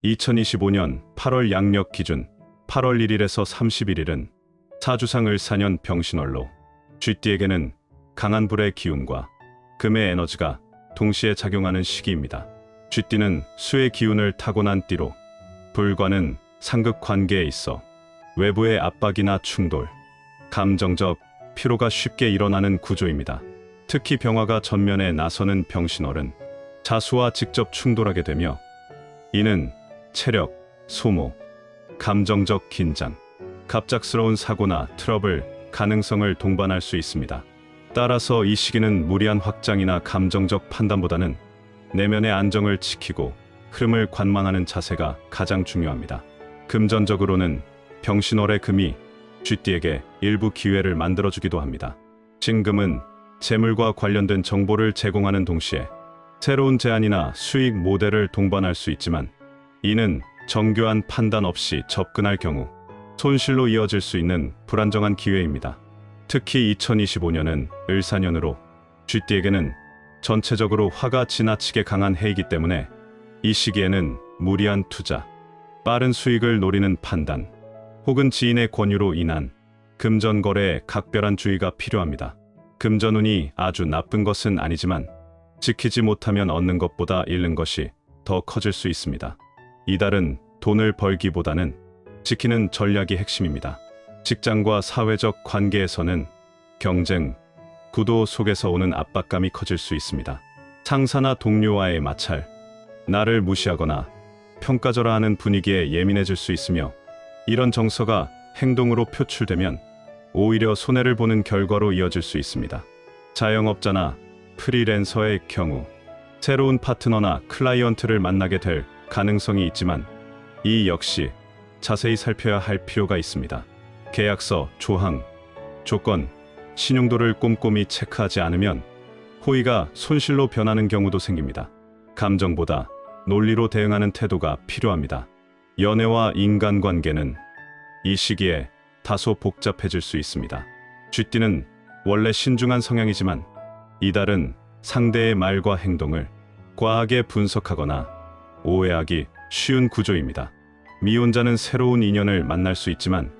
2025년 8월 양력 기준 8월 1일에서 31일은 사주상 을사년 병신월로 쥐띠에게는 강한 불의 기운과 금의 에너지가 동시에 작용하는 시기입니다. 쥐띠는 수의 기운을 타고난 띠로 불과는 상극 관계에 있어 외부의 압박이나 충돌, 감정적 피로가 쉽게 일어나는 구조입니다. 특히 병화가 전면에 나서는 병신월은 자수와 직접 충돌하게 되며 이는 체력, 소모, 감정적 긴장, 갑작스러운 사고나 트러블 가능성을 동반할 수 있습니다. 따라서 이 시기는 무리한 확장이나 감정적 판단보다는 내면의 안정을 지키고 흐름을 관망하는 자세가 가장 중요합니다. 금전적으로는 병신월의 금이 쥐띠에게 일부 기회를 만들어주기도 합니다. 진금은 재물과 관련된 정보를 제공하는 동시에 새로운 제안이나 수익 모델을 동반할 수 있지만 이는 정교한 판단 없이 접근할 경우 손실로 이어질 수 있는 불안정한 기회입니다. 특히 2025년은 을사년으로 쥐띠에게는 전체적으로 화가 지나치게 강한 해이기 때문에 이 시기에는 무리한 투자, 빠른 수익을 노리는 판단, 혹은 지인의 권유로 인한 금전 거래에 각별한 주의가 필요합니다. 금전운이 아주 나쁜 것은 아니지만 지키지 못하면 얻는 것보다 잃는 것이 더 커질 수 있습니다. 이달은 돈을 벌기보다는 지키는 전략이 핵심입니다. 직장과 사회적 관계에서는 경쟁, 구도 속에서 오는 압박감이 커질 수 있습니다. 상사나 동료와의 마찰, 나를 무시하거나 평가절하하는 분위기에 예민해질 수 있으며 이런 정서가 행동으로 표출되면 오히려 손해를 보는 결과로 이어질 수 있습니다. 자영업자나 프리랜서의 경우 새로운 파트너나 클라이언트를 만나게 될 가능성이 있지만 이 역시 자세히 살펴야 할 필요가 있습니다. 계약서, 조항, 조건, 신용도를 꼼꼼히 체크하지 않으면 호의가 손실로 변하는 경우도 생깁니다. 감정보다 논리로 대응하는 태도가 필요합니다. 연애와 인간관계는 이 시기에 다소 복잡해질 수 있습니다. 쥐띠는 원래 신중한 성향이지만 이달은 상대의 말과 행동을 과하게 분석하거나 오해하기 쉬운 구조입니다. 미혼자는 새로운 인연을 만날 수 있지만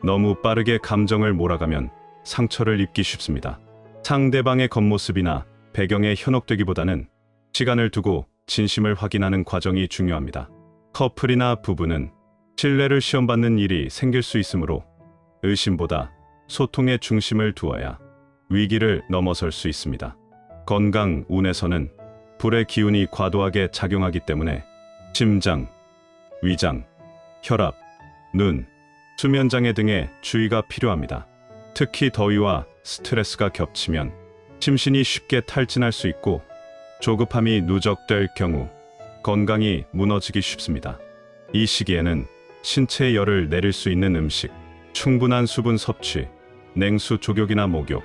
너무 빠르게 감정을 몰아가면 상처를 입기 쉽습니다. 상대방의 겉모습이나 배경에 현혹되기보다는 시간을 두고 진심을 확인하는 과정이 중요합니다. 커플이나 부부는 신뢰를 시험받는 일이 생길 수 있으므로 의심보다 소통의 중심을 두어야 위기를 넘어설 수 있습니다. 건강 운에서는 불의 기운이 과도하게 작용하기 때문에 심장, 위장, 혈압, 눈, 수면장애 등에 주의가 필요합니다. 특히 더위와 스트레스가 겹치면 심신이 쉽게 탈진할 수 있고 조급함이 누적될 경우 건강이 무너지기 쉽습니다. 이 시기에는 신체의 열을 내릴 수 있는 음식, 충분한 수분 섭취, 냉수 조격이나 목욕,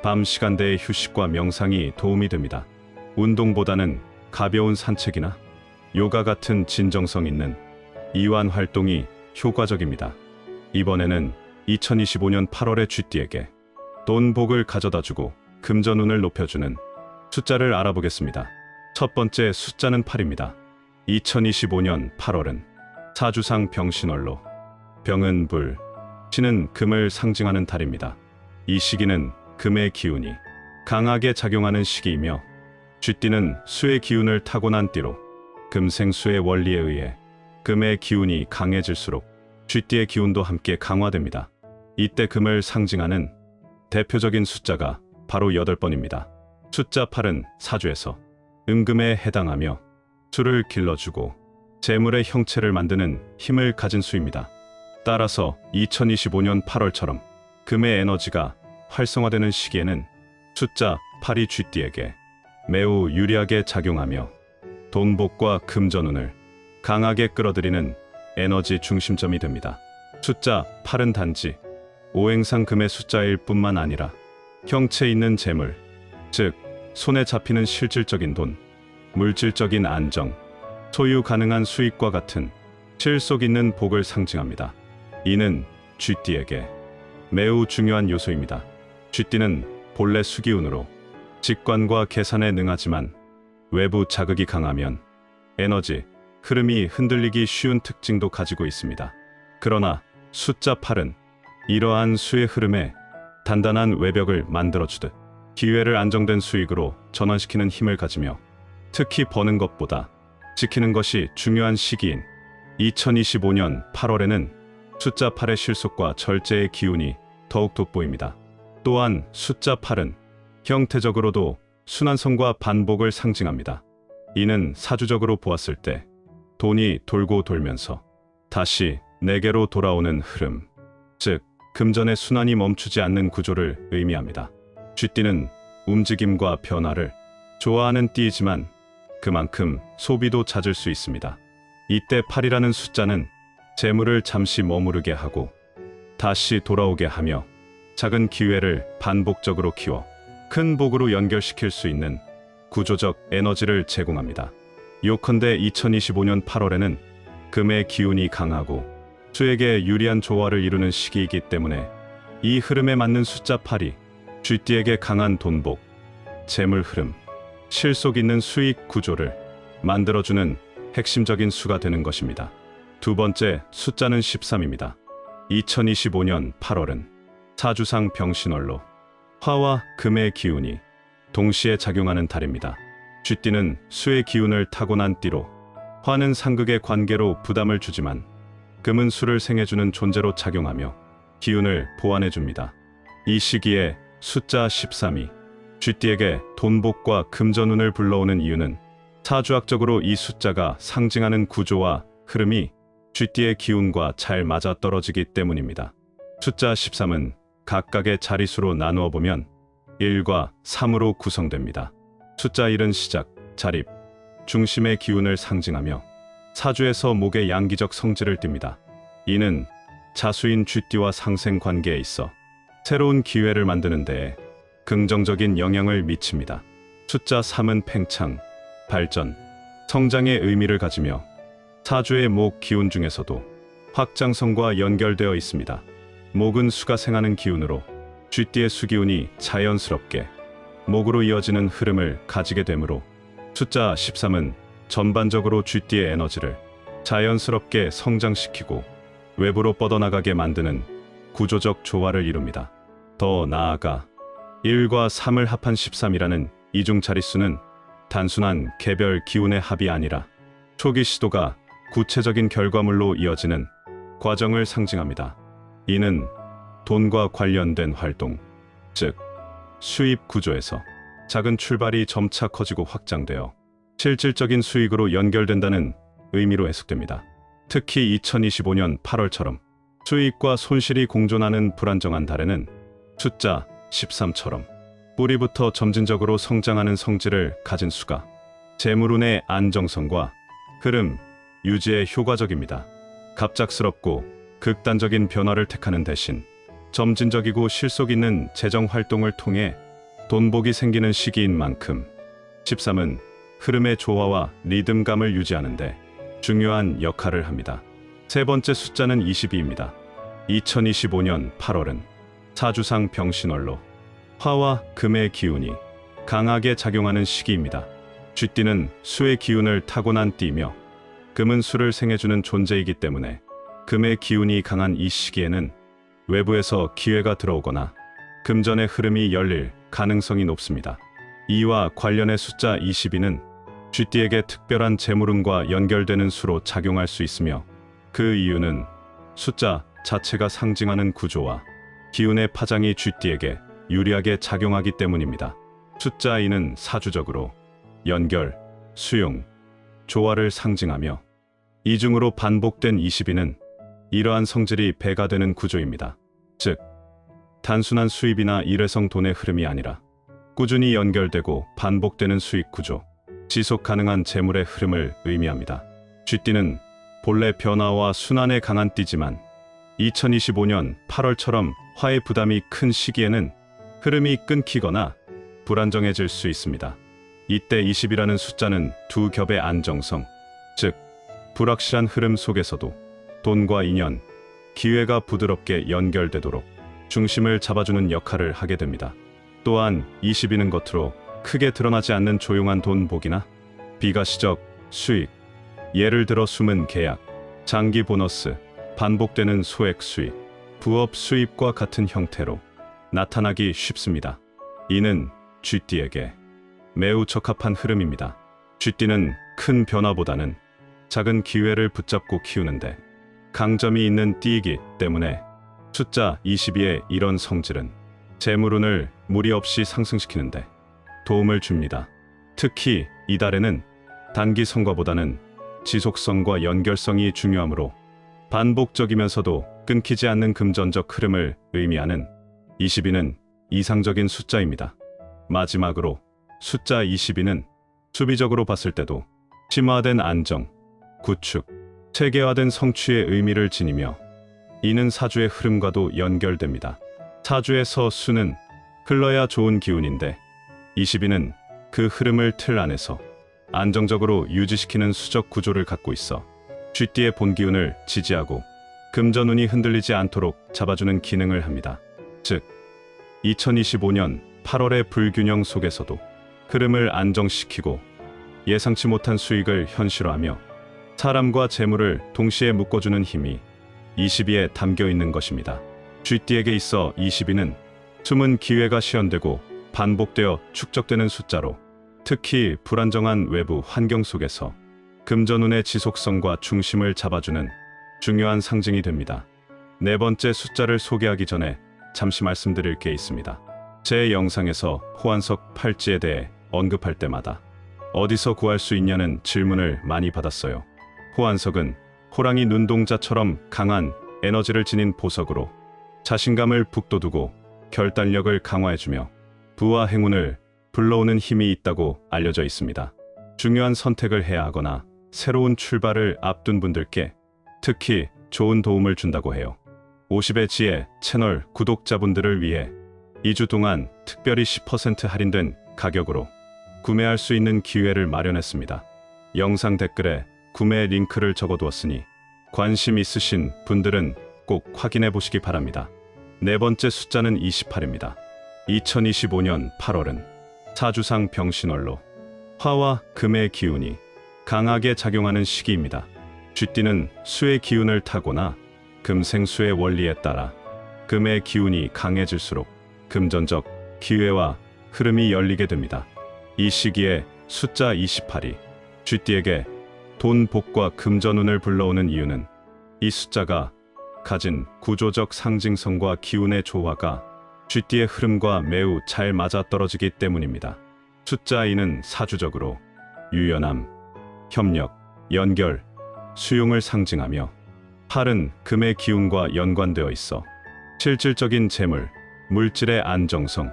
밤 시간대의 휴식과 명상이 도움이 됩니다. 운동보다는 가벼운 산책이나 요가 같은 진정성 있는 이완 활동이 효과적입니다. 이번에는 2025년 8월의 쥐띠에게 돈 복을 가져다주고 금전운을 높여주는 숫자를 알아보겠습니다. 첫 번째 숫자는 8입니다. 2025년 8월은 사주상 병신월로 병은 불, 신은 금을 상징하는 달입니다. 이 시기는 금의 기운이 강하게 작용하는 시기이며 쥐띠는 수의 기운을 타고난 띠로 금생수의 원리에 의해 금의 기운이 강해질수록 쥐띠의 기운도 함께 강화됩니다. 이때 금을 상징하는 대표적인 숫자가 바로 8번입니다. 숫자 8은 사주에서 음금에 해당하며 수를 길러주고 재물의 형체를 만드는 힘을 가진 수입니다. 따라서 2025년 8월처럼 금의 에너지가 활성화되는 시기에는 숫자 8이 쥐띠에게 매우 유리하게 작용하며 돈복과 금전운을 강하게 끌어들이는 에너지 중심점이 됩니다. 숫자 8은 단지 오행상 금의 숫자일 뿐만 아니라 형체 있는 재물, 즉 손에 잡히는 실질적인 돈, 물질적인 안정, 소유 가능한 수익과 같은 실속 있는 복을 상징합니다. 이는 쥐띠에게 매우 중요한 요소입니다. 쥐띠는 본래 수기운으로 직관과 계산에 능하지만 외부 자극이 강하면 에너지, 흐름이 흔들리기 쉬운 특징도 가지고 있습니다. 그러나 숫자 8은 이러한 수의 흐름에 단단한 외벽을 만들어주듯 기회를 안정된 수익으로 전환시키는 힘을 가지며 특히 버는 것보다 지키는 것이 중요한 시기인 2025년 8월에는 숫자 8의 실속과 절제의 기운이 더욱 돋보입니다. 또한 숫자 8은 형태적으로도 순환성과 반복을 상징합니다. 이는 사주적으로 보았을 때 돈이 돌고 돌면서 다시 내게로 돌아오는 흐름, 즉 금전의 순환이 멈추지 않는 구조를 의미합니다. 쥐띠는 움직임과 변화를 좋아하는 띠이지만 그만큼 소비도 잦을 수 있습니다. 이때 8이라는 숫자는 재물을 잠시 머무르게 하고 다시 돌아오게 하며 작은 기회를 반복적으로 키워 큰 복으로 연결시킬 수 있는 구조적 에너지를 제공합니다. 요컨대 2025년 8월에는 금의 기운이 강하고 수에게 유리한 조화를 이루는 시기이기 때문에 이 흐름에 맞는 숫자 8이 쥐띠에게 강한 돈복, 재물 흐름, 실속 있는 수익 구조를 만들어주는 핵심적인 수가 되는 것입니다. 두 번째 숫자는 13입니다. 2025년 8월은 사주상 병신월로 화와 금의 기운이 동시에 작용하는 달입니다. 쥐띠는 수의 기운을 타고난 띠로 화는 상극의 관계로 부담을 주지만 금은 수를 생해주는 존재로 작용하며 기운을 보완해줍니다. 이 시기에 숫자 13이 쥐띠에게 돈복과 금전운을 불러오는 이유는 사주학적으로 이 숫자가 상징하는 구조와 흐름이 쥐띠의 기운과 잘 맞아떨어지기 때문입니다. 숫자 13은 각각의 자릿수로 나누어 보면 1과 3으로 구성됩니다. 숫자 1은 시작, 자립, 중심의 기운을 상징하며 사주에서 목의 양기적 성질을 띱니다. 이는 자수인 쥐띠와 상생 관계에 있어 새로운 기회를 만드는 데에 긍정적인 영향을 미칩니다. 숫자 3은 팽창, 발전, 성장의 의미를 가지며 사주의 목 기운 중에서도 확장성과 연결되어 있습니다. 목은 수가 생하는 기운으로 쥐띠의 수기운이 자연스럽게 목으로 이어지는 흐름을 가지게 되므로 숫자 13은 전반적으로 쥐띠의 에너지를 자연스럽게 성장시키고 외부로 뻗어나가게 만드는 구조적 조화를 이룹니다. 더 나아가 1과 3을 합한 13이라는 이중 자릿수는 단순한 개별 기운의 합이 아니라 초기 시도가 구체적인 결과물로 이어지는 과정을 상징합니다. 이는 돈과 관련된 활동, 즉 수입 구조에서 작은 출발이 점차 커지고 확장되어 실질적인 수익으로 연결된다는 의미로 해석됩니다. 특히 2025년 8월처럼 수익과 손실이 공존하는 불안정한 달에는 숫자 13처럼 뿌리부터 점진적으로 성장하는 성질을 가진 수가 재물운의 안정성과 흐름 유지에 효과적입니다. 갑작스럽고 극단적인 변화를 택하는 대신 점진적이고 실속 있는 재정 활동을 통해 돈복이 생기는 시기인 만큼 13은 흐름의 조화와 리듬감을 유지하는 데 중요한 역할을 합니다. 세 번째 숫자는 22입니다. 2025년 8월은 사주상 병신월로 화와 금의 기운이 강하게 작용하는 시기입니다. 쥐띠는 수의 기운을 타고난 띠며 금은 수를 생해주는 존재이기 때문에 금의 기운이 강한 이 시기에는 외부에서 기회가 들어오거나 금전의 흐름이 열릴 가능성이 높습니다. 이와 관련해 숫자 22는 쥐띠에게 특별한 재물운과 연결되는 수로 작용할 수 있으며 그 이유는 숫자 자체가 상징하는 구조와 기운의 파장이 쥐띠에게 유리하게 작용하기 때문입니다. 숫자 2는 사주적으로 연결, 수용, 조화를 상징하며 이중으로 반복된 22는 이러한 성질이 배가 되는 구조입니다. 즉, 단순한 수입이나 일회성 돈의 흐름이 아니라 꾸준히 연결되고 반복되는 수익 구조, 지속 가능한 재물의 흐름을 의미합니다. 쥐띠는 본래 변화와 순환에 강한 띠지만 2025년 8월처럼 화의 부담이 큰 시기에는 흐름이 끊기거나 불안정해질 수 있습니다. 이때 20이라는 숫자는 두 겹의 안정성, 즉 불확실한 흐름 속에서도 돈과 인연, 기회가 부드럽게 연결되도록 중심을 잡아주는 역할을 하게 됩니다. 또한 22는 겉으로 크게 드러나지 않는 조용한 돈복이나 비가시적 수익, 예를 들어 숨은 계약, 장기 보너스, 반복되는 소액 수입, 부업 수입과 같은 형태로 나타나기 쉽습니다. 이는 쥐띠에게 매우 적합한 흐름입니다. 쥐띠는 큰 변화보다는 작은 기회를 붙잡고 키우는데 강점이 있는 띠이기 때문에 숫자 22의 이런 성질은 재물운을 무리 없이 상승시키는데 도움을 줍니다. 특히 이달에는 단기 성과보다는 지속성과 연결성이 중요하므로 반복적이면서도 끊기지 않는 금전적 흐름을 의미하는 22는 이상적인 숫자입니다. 마지막으로 숫자 22는 수비적으로 봤을 때도 심화된 안정, 구축, 체계화된 성취의 의미를 지니며 이는 사주의 흐름과도 연결됩니다. 사주에서 수는 흘러야 좋은 기운인데 22는 그 흐름을 틀 안에서 안정적으로 유지시키는 수적 구조를 갖고 있어 쥐띠의 본기운을 지지하고 금전운이 흔들리지 않도록 잡아주는 기능을 합니다. 즉, 2025년 8월의 불균형 속에서도 흐름을 안정시키고 예상치 못한 수익을 현실화하며 사람과 재물을 동시에 묶어주는 힘이 22에 담겨 있는 것입니다. 쥐띠에게 있어 22는 숨은 기회가 시현되고 반복되어 축적되는 숫자로 특히 불안정한 외부 환경 속에서 금전운의 지속성과 중심을 잡아주는 중요한 상징이 됩니다. 네 번째 숫자를 소개하기 전에 잠시 말씀드릴 게 있습니다. 제 영상에서 호환석 팔찌에 대해 언급할 때마다 어디서 구할 수 있냐는 질문을 많이 받았어요. 호환석은 호랑이 눈동자처럼 강한 에너지를 지닌 보석으로 자신감을 북돋우고 결단력을 강화해주며 부와 행운을 불러오는 힘이 있다고 알려져 있습니다. 중요한 선택을 해야 하거나 새로운 출발을 앞둔 분들께 특히 좋은 도움을 준다고 해요. 50의 지혜 채널 구독자분들을 위해 2주 동안 특별히 10% 할인된 가격으로 구매할 수 있는 기회를 마련했습니다. 영상 댓글에 구매 링크를 적어두었으니 관심 있으신 분들은 꼭 확인해 보시기 바랍니다. 네 번째 숫자는 28입니다. 2025년 8월은 사주상 병신월로 화와 금의 기운이 강하게 작용하는 시기입니다. 쥐띠는 수의 기운을 타고나 금생수의 원리에 따라 금의 기운이 강해질수록 금전적 기회와 흐름이 열리게 됩니다. 이 시기에 숫자 28이 쥐띠에게 돈 복과 금전운을 불러오는 이유는 이 숫자가 가진 구조적 상징성과 기운의 조화가 쥐띠의 흐름과 매우 잘 맞아떨어지기 때문입니다. 숫자 2는 사주적으로 유연함, 협력, 연결, 수용을 상징하며 8은 금의 기운과 연관되어 있어 실질적인 재물, 물질의 안정성,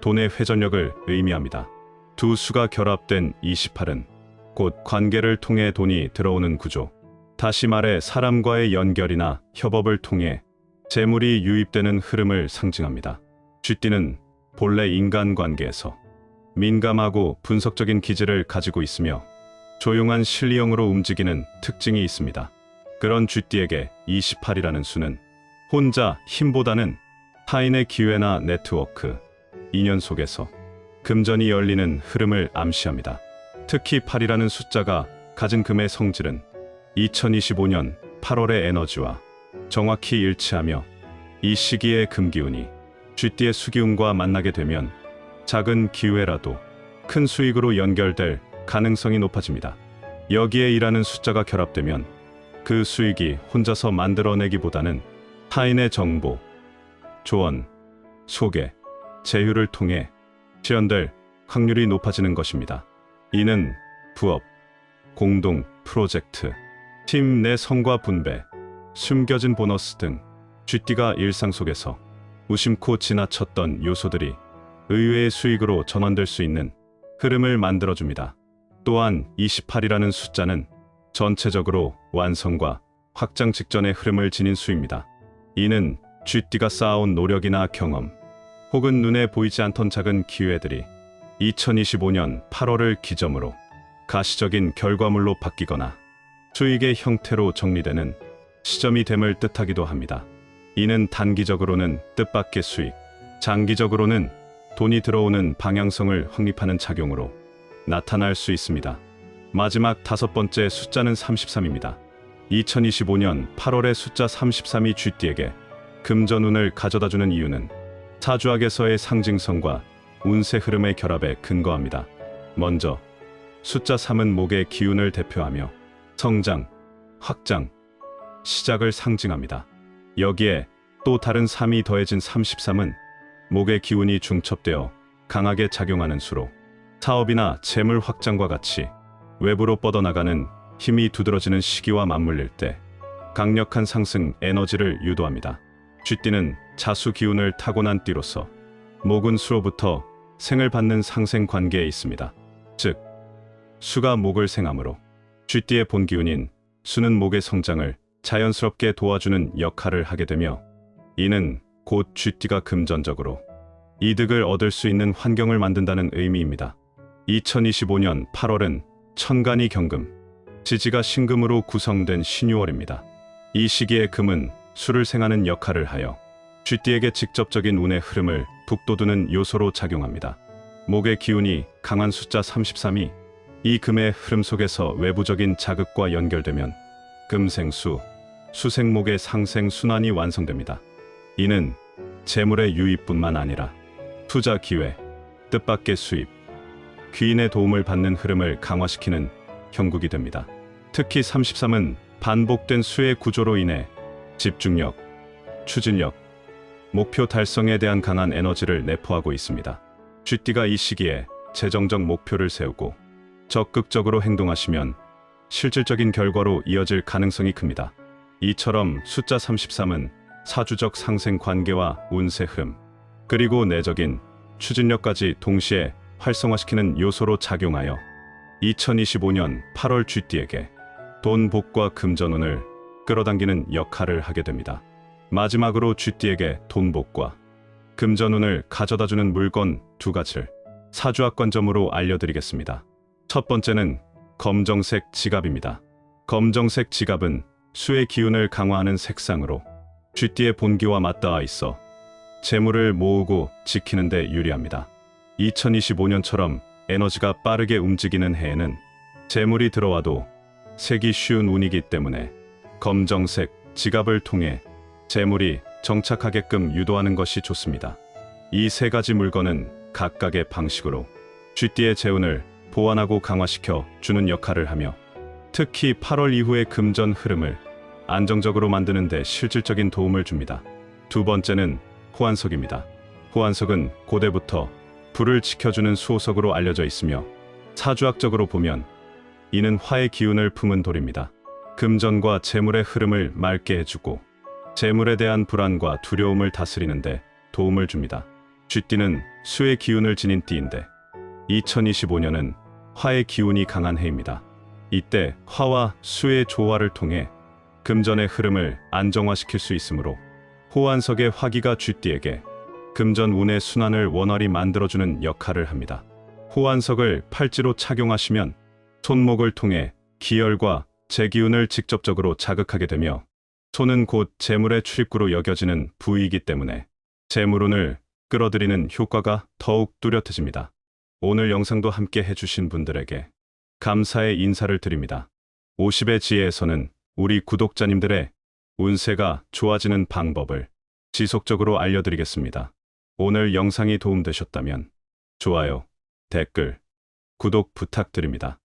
돈의 회전력을 의미합니다. 두 수가 결합된 28은 곧 관계를 통해 돈이 들어오는 구조, 다시 말해 사람과의 연결이나 협업을 통해 재물이 유입되는 흐름을 상징합니다. 쥐띠는 본래 인간관계에서 민감하고 분석적인 기질을 가지고 있으며 조용한 실리형으로 움직이는 특징이 있습니다. 그런 쥐띠에게 28이라는 수는 혼자 힘보다는 타인의 기회나 네트워크, 인연 속에서 금전이 열리는 흐름을 암시합니다. 특히 8이라는 숫자가 가진 금의 성질은 2025년 8월의 에너지와 정확히 일치하며 이 시기의 금기운이 쥐띠의 수기운과 만나게 되면 작은 기회라도 큰 수익으로 연결될 가능성이 높아집니다. 여기에 2라는 숫자가 결합되면 그 수익이 혼자서 만들어내기보다는 타인의 정보, 조언, 소개, 제휴를 통해 지연될 확률이 높아지는 것입니다. 이는 부업, 공동, 프로젝트, 팀 내 성과 분배, 숨겨진 보너스 등 쥐띠가 일상 속에서 무심코 지나쳤던 요소들이 의외의 수익으로 전환될 수 있는 흐름을 만들어줍니다. 또한 28이라는 숫자는 전체적으로 완성과 확장 직전의 흐름을 지닌 수입니다. 이는 쥐띠가 쌓아온 노력이나 경험, 혹은 눈에 보이지 않던 작은 기회들이 2025년 8월을 기점으로 가시적인 결과물로 바뀌거나 수익의 형태로 정리되는 시점이 됨을 뜻하기도 합니다. 이는 단기적으로는 뜻밖의 수익, 장기적으로는 돈이 들어오는 방향성을 확립하는 작용으로 나타날 수 있습니다. 마지막 5번째 숫자는 33입니다. 2025년 8월의 숫자 33이 쥐띠에게 금전운을 가져다주는 이유는 사주학에서의 상징성과 운세 흐름의 결합에 근거합니다. 먼저 숫자 3은 목의 기운을 대표하며 성장, 확장, 시작을 상징합니다. 여기에 또 다른 3이 더해진 33은 목의 기운이 중첩되어 강하게 작용하는 수로 사업이나 재물 확장과 같이 외부로 뻗어나가는 힘이 두드러지는 시기와 맞물릴 때 강력한 상승 에너지를 유도합니다. 쥐띠는 자수 기운을 타고난 띠로서 목은 수로부터 생을 받는 상생 관계에 있습니다. 즉, 수가 목을 생하므로 쥐띠의 본기운인 수는 목의 성장을 자연스럽게 도와주는 역할을 하게 되며 이는 곧 쥐띠가 금전적으로 이득을 얻을 수 있는 환경을 만든다는 의미입니다. 2025년 8월은 천간이 경금, 지지가 신금으로 구성된 신유월입니다. 이 시기에 금은 수를 생하는 역할을 하여 쥐띠에게 직접적인 운의 흐름을 북돋우는 요소로 작용합니다. 목의 기운이 강한 숫자 33이 이 금의 흐름 속에서 외부적인 자극과 연결되면 금생수, 수생목의 상생 순환이 완성됩니다. 이는 재물의 유입뿐만 아니라 투자 기회, 뜻밖의 수입, 귀인의 도움을 받는 흐름을 강화시키는 형국이 됩니다. 특히 33은 반복된 수의 구조로 인해 집중력, 추진력, 목표 달성에 대한 강한 에너지를 내포하고 있습니다. 쥐띠가 이 시기에 재정적 목표를 세우고 적극적으로 행동하시면 실질적인 결과로 이어질 가능성이 큽니다. 이처럼 숫자 33은 사주적 상생 관계와 운세 흐름, 그리고 내적인 추진력까지 동시에 활성화시키는 요소로 작용하여 2025년 8월 쥐띠에게 돈 복과 금전운을 끌어당기는 역할을 하게 됩니다. 마지막으로 쥐띠에게 돈 복과 금전운을 가져다주는 물건 2가지를 사주학 관점으로 알려드리겠습니다. 첫 번째는 검정색 지갑입니다. 검정색 지갑은 수의 기운을 강화하는 색상으로 쥐띠의 본기와 맞닿아 있어 재물을 모으고 지키는 데 유리합니다. 2025년처럼 에너지가 빠르게 움직이는 해에는 재물이 들어와도 새기 쉬운 운이기 때문에 검정색 지갑을 통해 재물이 정착하게끔 유도하는 것이 좋습니다. 이 3가지 물건은 각각의 방식으로 쥐띠의 재운을 보완하고 강화시켜 주는 역할을 하며 특히 8월 이후의 금전 흐름을 안정적으로 만드는 데 실질적인 도움을 줍니다. 두 번째는 호환석입니다. 호환석은 고대부터 불을 지켜주는 수호석으로 알려져 있으며 사주학적으로 보면 이는 화의 기운을 품은 돌입니다. 금전과 재물의 흐름을 맑게 해주고 재물에 대한 불안과 두려움을 다스리는 데 도움을 줍니다. 쥐띠는 수의 기운을 지닌 띠인데 2025년은 화의 기운이 강한 해입니다. 이때 화와 수의 조화를 통해 금전의 흐름을 안정화시킬 수 있으므로 호환석의 화기가 쥐띠에게 금전 운의 순환을 원활히 만들어주는 역할을 합니다. 호환석을 팔찌로 착용하시면 손목을 통해 기혈과 재기운을 직접적으로 자극하게 되며 손은 곧 재물의 출입구로 여겨지는 부위이기 때문에 재물운을 끌어들이는 효과가 더욱 뚜렷해집니다. 오늘 영상도 함께 해주신 분들에게 감사의 인사를 드립니다. 50의 지혜에서는 우리 구독자님들의 운세가 좋아지는 방법을 지속적으로 알려드리겠습니다. 오늘 영상이 도움되셨다면 좋아요, 댓글, 구독 부탁드립니다.